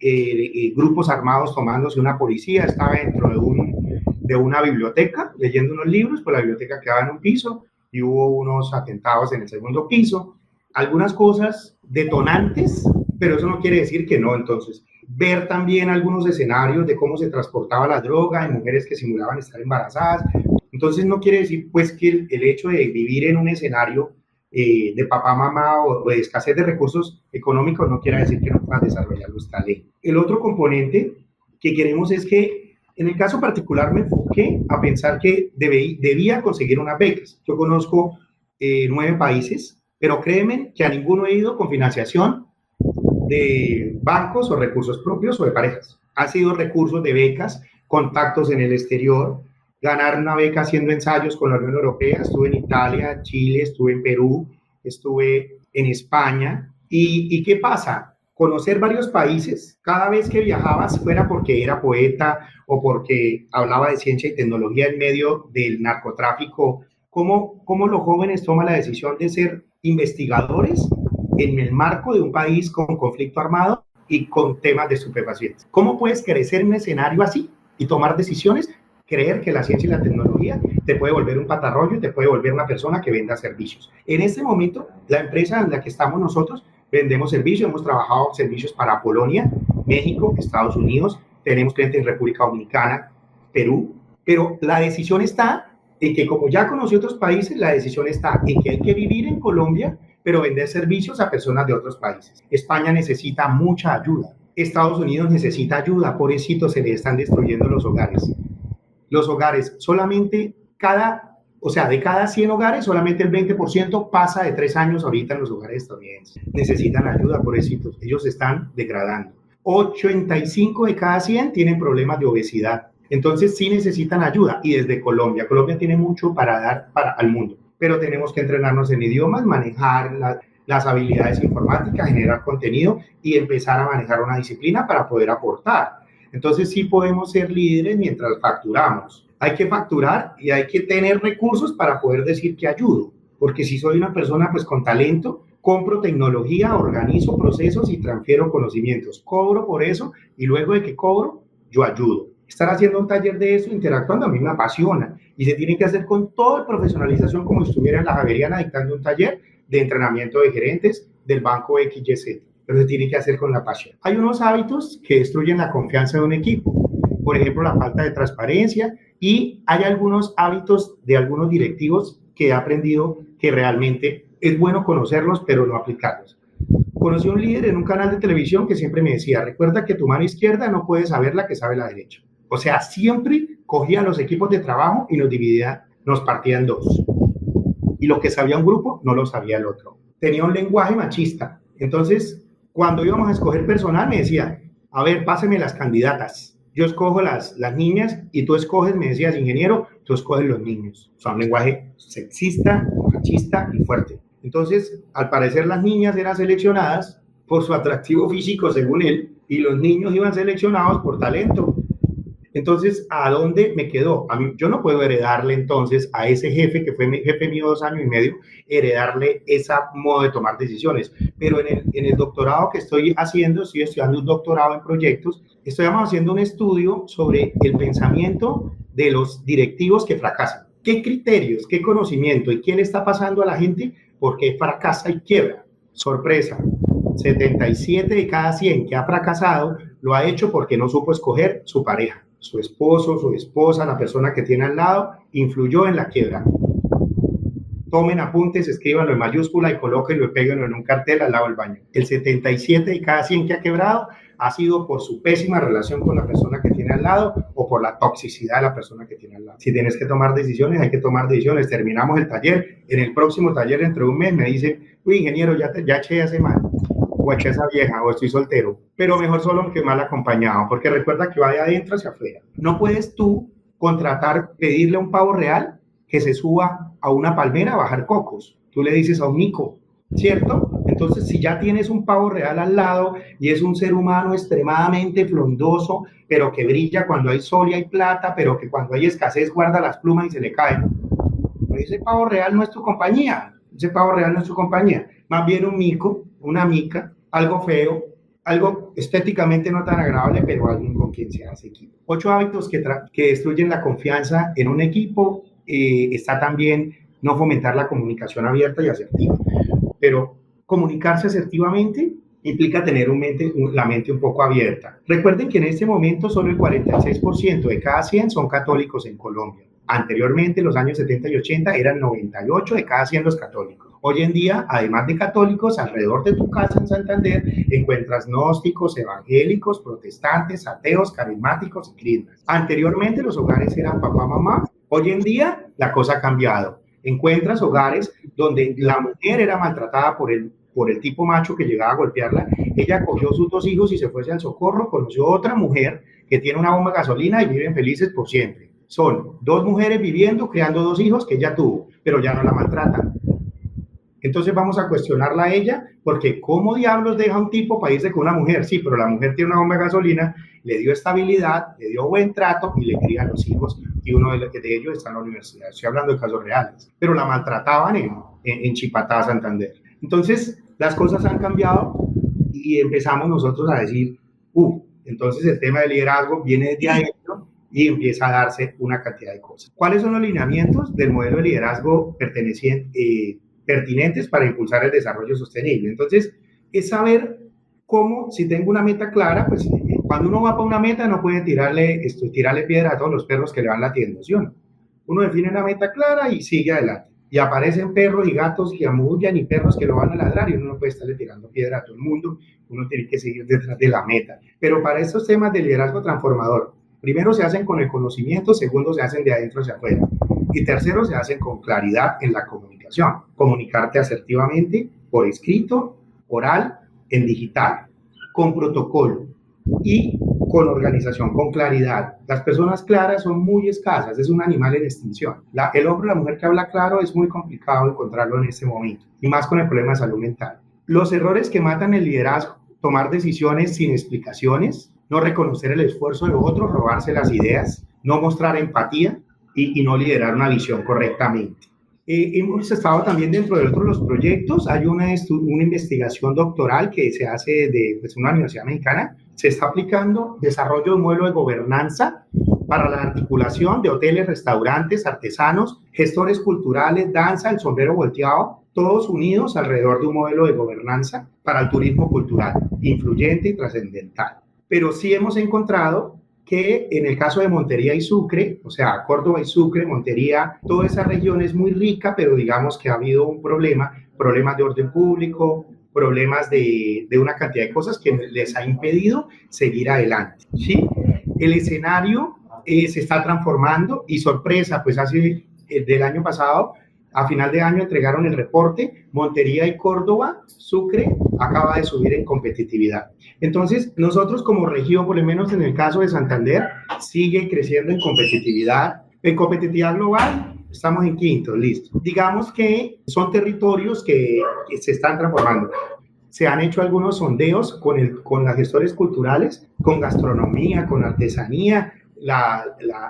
grupos armados tomándose una policía, estaba dentro de una biblioteca leyendo unos libros, pues la biblioteca quedaba en un piso y hubo unos atentados en el segundo piso. Algunas cosas detonantes, pero eso no quiere decir que no. Entonces, ver también algunos escenarios de cómo se transportaba la droga en mujeres que simulaban estar embarazadas. Entonces, no quiere decir pues que el hecho de vivir en un escenario de papá, mamá o de escasez de recursos económicos no quiere decir que no puedan desarrollar nuestra ley. El otro componente que queremos es que, en el caso particular, me enfoqué a pensar que debía conseguir unas becas. Yo conozco 9 países, pero créeme que a ninguno he ido con financiación de bancos o recursos propios o de parejas. Han sido recursos de becas, contactos en el exterior, ganar una beca haciendo ensayos con la Unión Europea. Estuve en Italia, Chile, estuve en Perú, estuve en España. ¿Y qué pasa? Conocer varios países, cada vez que viajabas, fuera porque era poeta o porque hablaba de ciencia y tecnología en medio del narcotráfico, ¿cómo los jóvenes toman la decisión de ser investigadores en el marco de un país con conflicto armado y con temas de estupefacientes? ¿Cómo puedes crecer en un escenario así y tomar decisiones? Creer que la ciencia y la tecnología te puede volver un patarroyo y te puede volver una persona que venda servicios. En este momento, la empresa en la que estamos nosotros vendemos servicios, hemos trabajado servicios para Polonia, México, Estados Unidos, tenemos clientes en República Dominicana, Perú, pero la decisión está en que, como ya conocí otros países, la decisión está en que hay que vivir en Colombia, pero vender servicios a personas de otros países. España necesita mucha ayuda. Estados Unidos necesita ayuda, pobrecito, se le están destruyendo los hogares. Los hogares, solamente de cada 100 hogares, solamente el 20% pasa de 3 años ahorita en los hogares estadounidenses. Necesitan ayuda, pobrecitos, ellos se están degradando. 85 de cada 100 tienen problemas de obesidad. Entonces sí necesitan ayuda. Y desde Colombia tiene mucho para dar al mundo. Pero tenemos que entrenarnos en idiomas, manejar las habilidades informáticas, generar contenido y empezar a manejar una disciplina para poder aportar. Entonces sí podemos ser líderes mientras facturamos. Hay que facturar y hay que tener recursos para poder decir que ayudo. Porque si soy una persona pues con talento, compro tecnología, organizo procesos y transfiero conocimientos. Cobro por eso y luego de que cobro, yo ayudo. Estar haciendo un taller de eso, interactuando, a mí me apasiona. Y se tiene que hacer con toda profesionalización, como si estuviera en la Javeriana dictando un taller de entrenamiento de gerentes del banco XYZ. Pero se tiene que hacer con la pasión. Hay unos hábitos que destruyen la confianza de un equipo. Por ejemplo, la falta de transparencia, y hay algunos hábitos de algunos directivos que he aprendido que realmente es bueno conocerlos, pero no aplicarlos. Conocí a un líder en un canal de televisión que siempre me decía, recuerda que tu mano izquierda no puede saber la que sabe la derecha. O sea, siempre cogía los equipos de trabajo y nos partía en dos. Y lo que sabía un grupo no lo sabía el otro. Tenía un lenguaje machista. Entonces, cuando íbamos a escoger personal, me decía, a ver, páseme las candidatas. Yo escojo las niñas y tú escoges, me decías, ingeniero, tú escoges los niños. O sea, un lenguaje sexista, machista y fuerte. Entonces, al parecer las niñas eran seleccionadas por su atractivo físico, según él, y los niños iban seleccionados por talento. Entonces, ¿a dónde me quedó? Yo no puedo heredarle entonces a ese jefe, que fue mi jefe mío 2 años y medio, heredarle ese modo de tomar decisiones. Pero en el doctorado que estoy estudiando un doctorado en proyectos, estamos haciendo un estudio sobre el pensamiento de los directivos que fracasan. ¿Qué criterios, qué conocimiento y qué le está pasando a la gente? ¿Por qué fracasa y quiebra? Sorpresa, 77 de cada 100 que ha fracasado lo ha hecho porque no supo escoger su pareja. Su esposo, su esposa, la persona que tiene al lado, influyó en la quiebra. Tomen apuntes, escríbanlo en mayúscula y colóquenlo y péguenlo en un cartel al lado del baño. El 77 de cada 100 que ha quebrado ha sido por su pésima relación con la persona que tiene al lado o por la toxicidad de la persona que tiene al lado. Si tienes que tomar decisiones, hay que tomar decisiones. Terminamos el taller. En el próximo taller, dentro de un mes, me dicen, uy, ingeniero, ya eché a ese man, o eché a esa vieja, o estoy soltero. Pero mejor solo que mal acompañado, porque recuerda que va de adentro hacia afuera. No puedes tú pedirle a un pavo real que se suba a una palmera a bajar cocos. Tú le dices a un mico, ¿cierto? Entonces, si ya tienes un pavo real al lado y es un ser humano extremadamente frondoso, pero que brilla cuando hay sol y hay plata, pero que cuando hay escasez guarda las plumas y se le caen, pues ese pavo real no es tu compañía. Ese pavo real no es tu compañía. Más bien un mico, una mica, algo feo, algo estéticamente no tan agradable, pero alguien con quien se hace equipo. 8 hábitos que destruyen la confianza en un equipo. Está también no fomentar la comunicación abierta y asertiva. Pero comunicarse asertivamente implica tener la mente un poco abierta. Recuerden que en este momento solo el 46% de cada 100 son católicos en Colombia. Anteriormente, en los años 70 y 80, eran 98 de cada 100 los católicos. Hoy en día, además de católicos, alrededor de tu casa en Santander encuentras gnósticos, evangélicos, protestantes, ateos, carismáticos y crismas. Anteriormente los hogares eran papá, mamá. Hoy en día la cosa ha cambiado. Encuentras hogares donde la mujer era maltratada por el tipo macho que llegaba a golpearla. Ella cogió sus 2 hijos y se fue al socorro, conoció otra mujer que tiene una bomba de gasolina y viven felices por siempre. son 2 mujeres viviendo, creando 2 hijos que ella tuvo, pero ya no la maltratan. Entonces vamos a cuestionarla a ella, porque ¿cómo diablos deja un tipo para irse con una mujer? Sí, pero la mujer tiene una bomba de gasolina, le dio estabilidad, le dio buen trato y le cría a los hijos, y uno de ellos está en la universidad. Estoy hablando de casos reales, pero la maltrataban en Chipatá, Santander. Entonces las cosas han cambiado y empezamos nosotros a decir, entonces el tema del liderazgo viene desde adentro y empieza a darse una cantidad de cosas. ¿Cuáles son los lineamientos del modelo de liderazgo pertinentes para impulsar el desarrollo sostenible? Entonces, es saber cómo, si tengo una meta clara, pues cuando uno va para una meta no puede tirarle piedra a todos los perros que le van latiendo, ¿sí o no? Uno define una meta clara y sigue adelante. Y aparecen perros y gatos que amullan y perros que lo van a ladrar y uno no puede estarle tirando piedra a todo el mundo, uno tiene que seguir detrás de la meta. Pero para estos temas de liderazgo transformador, primero se hacen con el conocimiento, segundo se hacen de adentro hacia afuera y tercero se hacen con claridad en la comunicación. Comunicarte asertivamente, por escrito, oral, en digital, con protocolo y con organización, con claridad. Las personas claras son muy escasas, es un animal en extinción. El hombre o la mujer que habla claro es muy complicado encontrarlo en este momento, y más con el problema de salud mental. Los errores que matan el liderazgo: tomar decisiones sin explicaciones, no reconocer el esfuerzo de otros, robarse las ideas, no mostrar empatía y no liderar una visión correctamente. Hemos estado también dentro de otros los proyectos. Hay una investigación doctoral que se hace de una universidad mexicana. Se está aplicando desarrollo de un modelo de gobernanza para la articulación de hoteles, restaurantes, artesanos, gestores culturales, danza, el sombrero volteado, todos unidos alrededor de un modelo de gobernanza para el turismo cultural, influyente y trascendental. Pero sí hemos encontrado que en el caso de Montería y Sucre, o sea, Córdoba y Sucre, Montería, toda esa región es muy rica, pero digamos que ha habido un problemas de orden público, problemas de una cantidad de cosas que les ha impedido seguir adelante, ¿sí? El escenario se está transformando y sorpresa, pues del año pasado, a final de año entregaron el reporte, Montería y Córdoba, Sucre, acaba de subir en competitividad. Entonces, nosotros como región, por lo menos en el caso de Santander, sigue creciendo en competitividad. En competitividad global, estamos en quinto, listo. Digamos que son territorios que se están transformando. Se han hecho algunos sondeos con las gestores culturales, con gastronomía, con artesanía,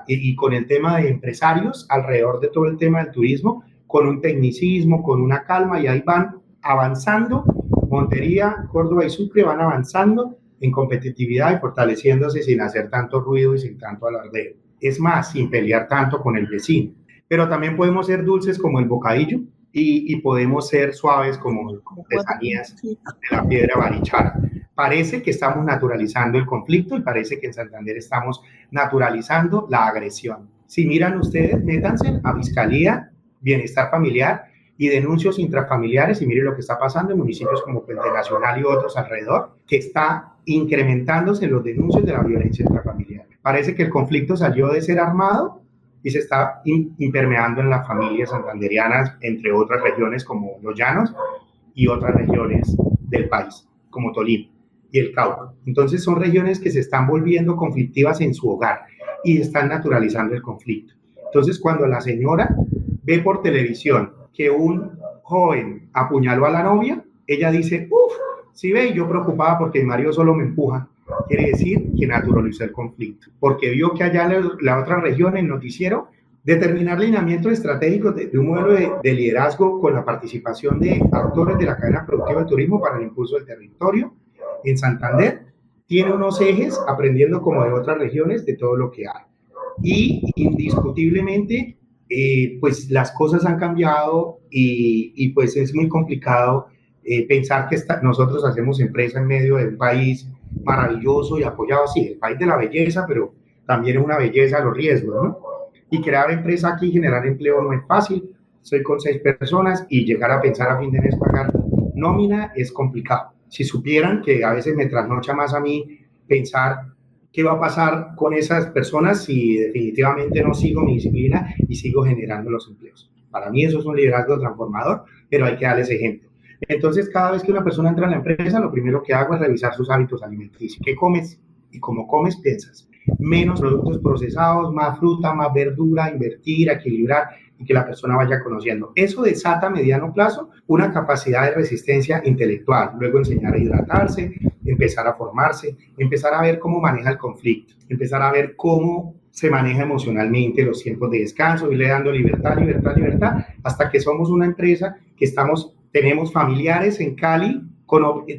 y con el tema de empresarios alrededor de todo el tema del turismo, con un tecnicismo, con una calma, y ahí van avanzando. Montería, Córdoba y Sucre van avanzando en competitividad y fortaleciéndose sin hacer tanto ruido y sin tanto alardeo. Es más, sin pelear tanto con el vecino. Pero también podemos ser dulces como el bocadillo y podemos ser suaves como artesanías de la piedra barichara. Parece que estamos naturalizando el conflicto y parece que en Santander estamos naturalizando la agresión. Si miran ustedes, métanse a Fiscalía, Bienestar Familiar y denuncios intrafamiliares y miren lo que está pasando en municipios como Puente Nacional y otros alrededor, que está incrementándose los denuncios de la violencia intrafamiliar. Parece que el conflicto salió de ser armado y se está impermeando en las familias santanderianas, entre otras regiones como los Llanos y otras regiones del país, como Tolima y el Cauca. Entonces son regiones que se están volviendo conflictivas en su hogar y están naturalizando el conflicto. Entonces cuando la señora ve por televisión que un joven apuñaló a la novia, ella dice, sí ve, yo preocupada porque mi marido solo me empuja. Quiere decir que naturalizó el conflicto, porque vio que allá en la otra región, el noticiero, determinar lineamientos estratégicos de un modelo de liderazgo con la participación de actores de la cadena productiva del turismo para el impulso del territorio. En Santander tiene unos ejes, aprendiendo como de otras regiones, de todo lo que hay. Y indiscutiblemente, pues las cosas han cambiado y pues es muy complicado pensar que nosotros hacemos empresa en medio de un país maravilloso y apoyado, sí, el país de la belleza, pero también es una belleza los riesgos, ¿no? Y crear empresa aquí, generar empleo no es fácil. Estoy con 6 personas y llegar a pensar a fin de mes pagar nómina es complicado. Si supieran que a veces me trasnocha más a mí pensar qué va a pasar con esas personas si definitivamente no sigo mi disciplina y sigo generando los empleos. Para mí eso es un liderazgo transformador, pero hay que darles ejemplo. Entonces, cada vez que una persona entra en la empresa, lo primero que hago es revisar sus hábitos alimenticios. ¿Qué comes? Y cómo comes, piensas. menos productos procesados, más fruta, más verdura, invertir, equilibrar y que la persona vaya conociendo. Eso desata a mediano plazo una capacidad de resistencia intelectual, luego enseñar a hidratarse, empezar a formarse, empezar a ver cómo maneja el conflicto, empezar a ver cómo se maneja emocionalmente los tiempos de descanso, irle dando libertad, libertad, libertad, hasta que somos una empresa que tenemos familiares en Cali,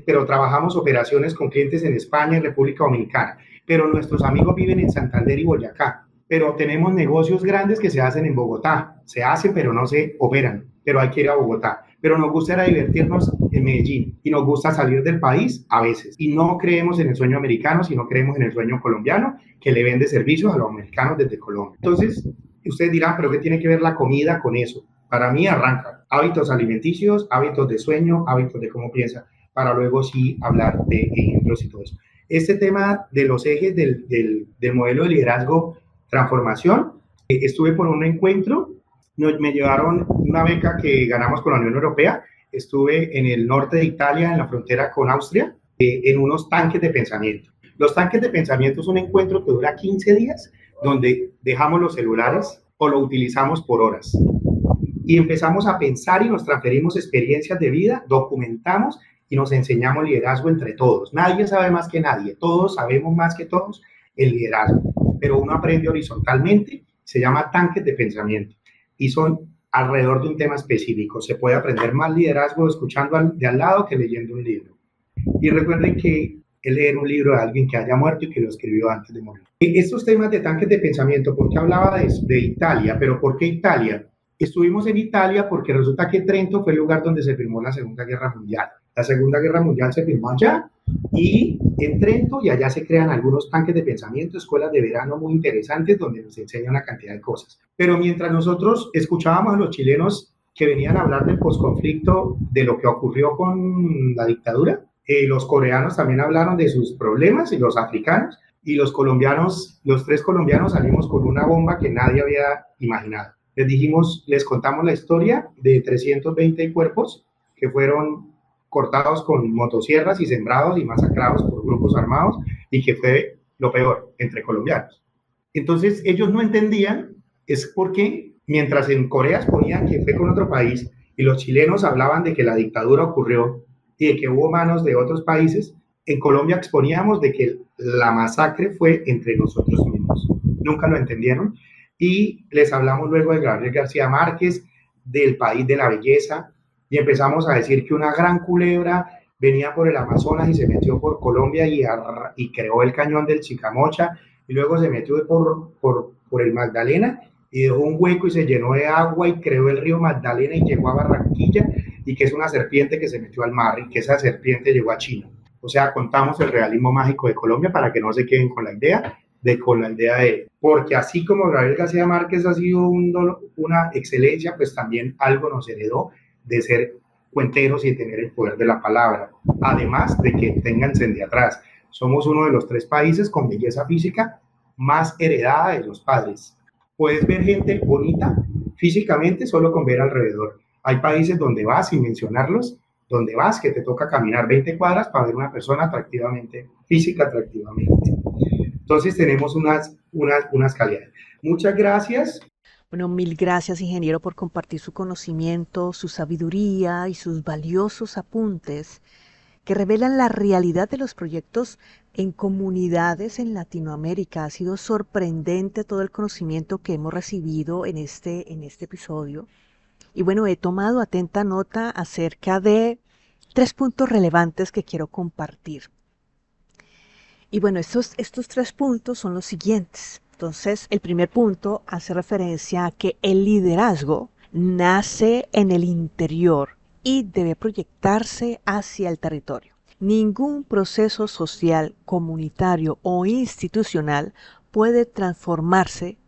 pero trabajamos operaciones con clientes en España y República Dominicana, pero nuestros amigos viven en Santander y Boyacá, pero tenemos negocios grandes que se hacen en Bogotá, se hacen pero no se operan, pero hay que ir a Bogotá, pero nos gusta divertirnos en Medellín y nos gusta salir del país a veces, y no creemos en el sueño americano, sino creemos en el sueño colombiano que le vende servicios a los americanos desde Colombia. Entonces, ustedes dirán, pero ¿qué tiene que ver la comida con eso? Para mí arranca hábitos alimenticios, hábitos de sueño, hábitos de cómo piensa, para luego sí hablar de ejemplos y todo eso. Este tema de los ejes del modelo de liderazgo transformación, estuve por un encuentro, me llevaron una beca que ganamos con la Unión Europea, estuve en el norte de Italia, en la frontera con Austria, en unos tanques de pensamiento. Los tanques de pensamiento es un encuentro que dura 15 días, donde dejamos los celulares o lo utilizamos por horas. Y empezamos a pensar y nos transferimos experiencias de vida, documentamos y nos enseñamos liderazgo entre todos. Nadie sabe más que nadie, todos sabemos más que todos el liderazgo, pero uno aprende horizontalmente, se llama tanques de pensamiento y son alrededor de un tema específico. Se puede aprender más liderazgo escuchando de al lado que leyendo un libro. Y recuerden que leer un libro de alguien que haya muerto y que lo escribió antes de morir. Estos temas de tanques de pensamiento, ¿por qué hablaba de Italia? ¿Pero por qué Italia? Estuvimos en Italia porque resulta que Trento fue el lugar donde se firmó la Segunda Guerra Mundial. La Segunda Guerra Mundial se firmó allá y en Trento, y allá se crean algunos tanques de pensamiento, escuelas de verano muy interesantes donde nos enseñan una cantidad de cosas. Pero mientras nosotros escuchábamos a los chilenos que venían a hablar del posconflicto, de lo que ocurrió con la dictadura, los coreanos también hablaron de sus problemas y los africanos, y los colombianos, los 3 colombianos salimos con una bomba que nadie había imaginado. Les contamos la historia de 320 cuerpos que fueron cortados con motosierras y sembrados y masacrados por grupos armados y que fue lo peor entre colombianos. Entonces ellos no entendían, es porque mientras en Corea exponían que fue con otro país y los chilenos hablaban de que la dictadura ocurrió y de que hubo manos de otros países, en Colombia exponíamos de que la masacre fue entre nosotros mismos. Nunca lo entendieron. Y les hablamos luego de Gabriel García Márquez, del país de la belleza, y empezamos a decir que una gran culebra venía por el Amazonas y se metió por Colombia y creó el cañón del Chicamocha, y luego se metió por el Magdalena y dejó un hueco y se llenó de agua y creó el río Magdalena y llegó a Barranquilla, y que es una serpiente que se metió al mar y que esa serpiente llegó a China. O sea, contamos el realismo mágico de Colombia para que no se queden con la idea de, porque así como Gabriel García Márquez ha sido una excelencia, pues también algo nos heredó de ser cuenteros y tener el poder de la palabra, además de que ténganse de atrás. Somos uno de los 3 países con belleza física más heredada de los padres. Puedes ver gente bonita físicamente solo con ver alrededor. Hay países donde vas, sin mencionarlos, donde vas que te toca caminar 20 cuadras para ver una persona atractivamente. Entonces tenemos unas calidades. Muchas gracias. Bueno, mil gracias, ingeniero, por compartir su conocimiento, su sabiduría y sus valiosos apuntes que revelan la realidad de los proyectos en comunidades en Latinoamérica. Ha sido sorprendente todo el conocimiento que hemos recibido en este episodio. Y bueno, he tomado atenta nota acerca de 3 puntos relevantes que quiero compartir. Y bueno, estos 3 puntos son los siguientes. Entonces, el primer punto hace referencia a que el liderazgo nace en el interior y debe proyectarse hacia el territorio. Ningún proceso social, comunitario o institucional puede transformarse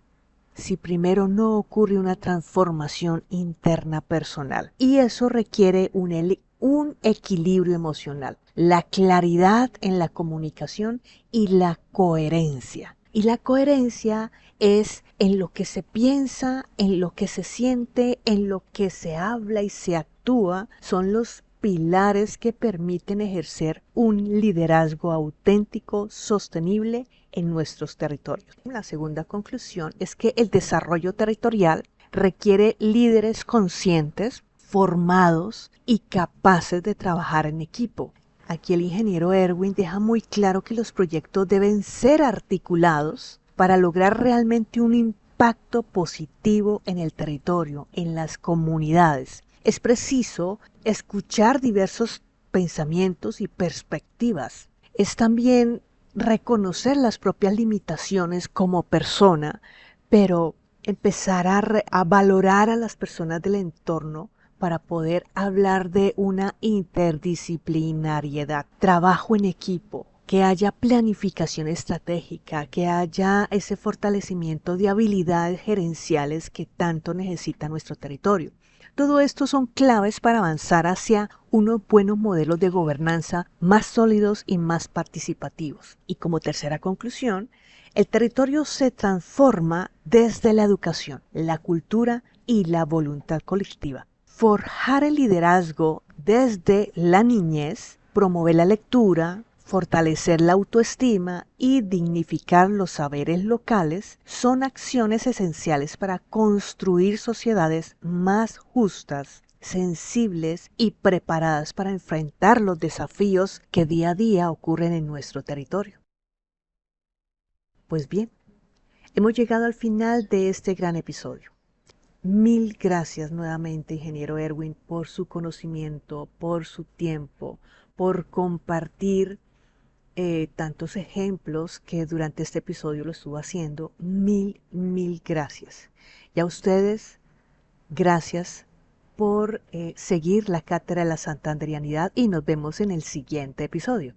si primero no ocurre una transformación interna personal. Y eso requiere un equilibrio emocional, la claridad en la comunicación y la coherencia. Y la coherencia es en lo que se piensa, en lo que se siente, en lo que se habla y se actúa, son los pilares que permiten ejercer un liderazgo auténtico, sostenible en nuestros territorios. La segunda conclusión es que el desarrollo territorial requiere líderes conscientes, formados y capaces de trabajar en equipo. Aquí el ingeniero Erwin deja muy claro que los proyectos deben ser articulados para lograr realmente un impacto positivo en el territorio, en las comunidades. Es preciso escuchar diversos pensamientos y perspectivas. Es también reconocer las propias limitaciones como persona, pero empezar a valorar a las personas del entorno para poder hablar de una interdisciplinariedad, trabajo en equipo, que haya planificación estratégica, que haya ese fortalecimiento de habilidades gerenciales que tanto necesita nuestro territorio. Todo esto son claves para avanzar hacia unos buenos modelos de gobernanza más sólidos y más participativos. Y como tercera conclusión, el territorio se transforma desde la educación, la cultura y la voluntad colectiva. Forjar el liderazgo desde la niñez, promover la lectura, fortalecer la autoestima y dignificar los saberes locales son acciones esenciales para construir sociedades más justas, sensibles y preparadas para enfrentar los desafíos que día a día ocurren en nuestro territorio. Pues bien, hemos llegado al final de este gran episodio. Mil gracias nuevamente, ingeniero Erwin, por su conocimiento, por su tiempo, por compartir tantos ejemplos que durante este episodio lo estuvo haciendo. Mil gracias. Y a ustedes, gracias por seguir la Cátedra de la Santanderianidad y nos vemos en el siguiente episodio.